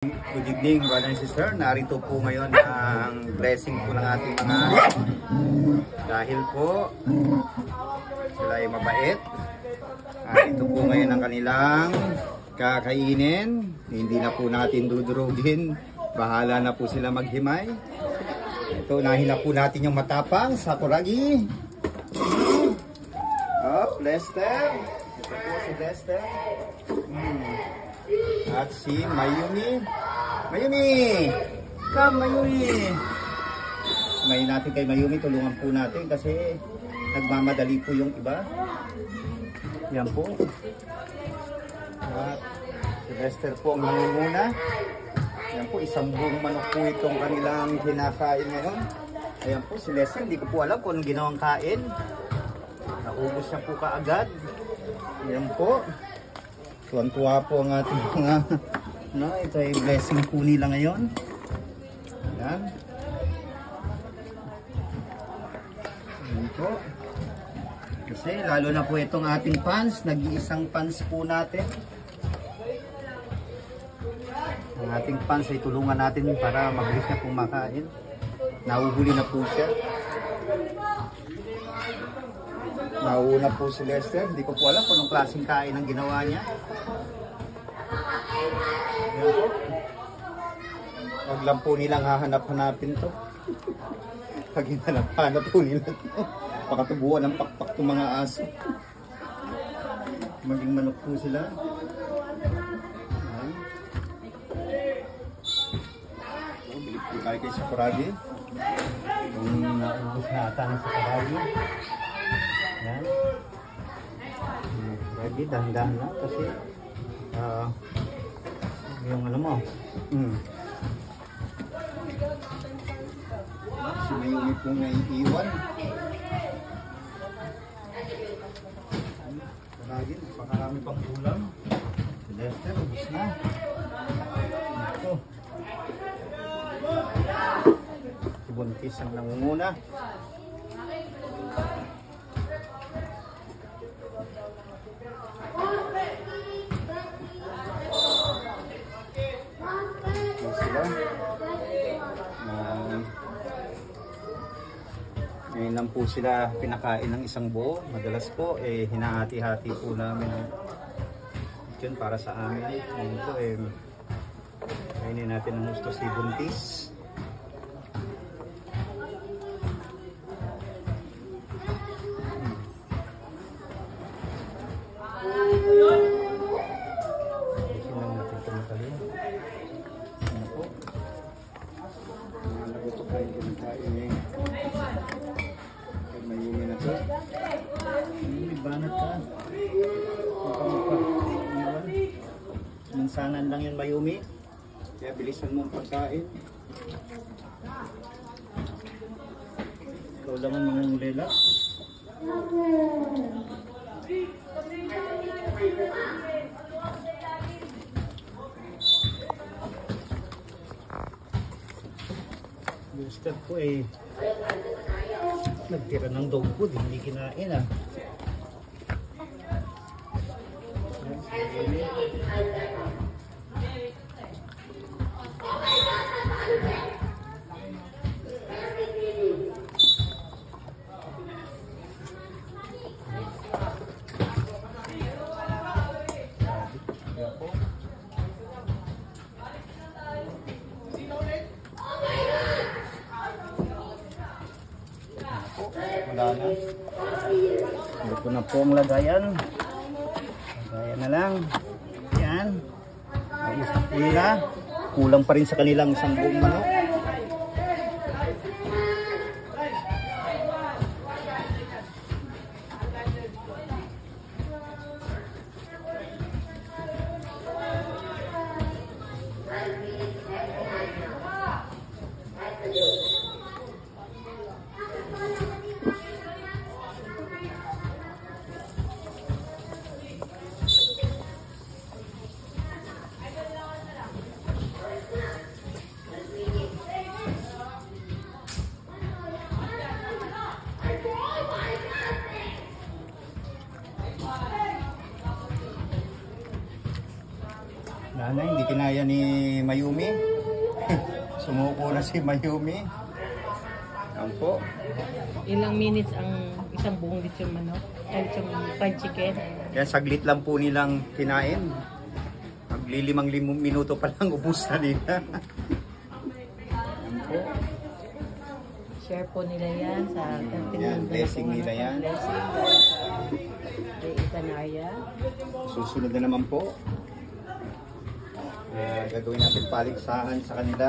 Good evening, brother and sister. Narito po ngayon ang blessing po ng ating mga dahil po sila ay mabait. Ito po ngayon ang kanilang kakainin. Hindi na po natin dudurugin. Bahala na po sila maghimay. Ito, nahin na po natin yung matapang Sakuragi. Oh, Lester. Ito po si Lester. At si Mayumi. Mayumi! Come, Mayumi! May natin kay Mayumi, tulungan po natin kasi nagmamadali po yung iba. Yan po. At si Lester po ang nangunguna. Yan po, isang buong manok po itong kanilang kinakain ngayon. Ayan po, si Lester, hindi ko po alam kung anong ginawang kain. Naubos na po kaagad. Yan po. Tuwan-tuwa po ang ating mga ito ay blessing po nila ngayon. Ayan. Ayan po. Kasi lalo na po itong ating pans, nag-iisang pans po natin. Ang ating pans ay tulungan natin para mabilis na pong makain. Nahuhuli na po siya. Nauna po si Lester. Hindi ko po alam kung anong klaseng kain ang ginawa niya. Ayan po. Huwag lang po nilang hahanap-hanapin to. Pag hinanap-hanap po nila to, pakatubuan ng pakpak ng mga aso. Maging manok po sila. Ayan. So, bilip po tayo kay Sakuragi. Kung naubos na ata ng Sakuragi. Yan. Ready, dahan-dahan na kasi yung ano mo. Si Mayumi pong naiiwan. Lagi, napakarami pang ulam. Si Lester, ubus na. Ito. Si Buntis ang nangunguna. Ngayon lang po sila pinakain ng isang buo. Madalas po hinahati-hati po namin yun para sa amin. Ngayon po kainin natin ng gusto si Buntis. Banat ka. Minsanan lang yun, Mayumi. Kaya bilisan mo ang pagkain. Ikaw lang ang mangungulela. Gusto po nagtira ng dog food, hindi kinain ah. Wala na. Hindi ko na po ang lagayan. Lagayan na lang. Yan. Ayos na po nila. Kulang pa rin sa kanilang isang buong manok. Mayumi. Sumuko na si Mayumi. Yan po. Ilang minutes ang isang buong lechong manok? Lechong fried chicken? Kaya saglit lang po nilang kinain. Maglilimang minuto pa lang ubus na nila. Yan po. Share po nila yan sa Yan, blessing nila yan. Blessing kay Itanaya. Susunod na naman po. Gagawin natin paligsahan sa kanila.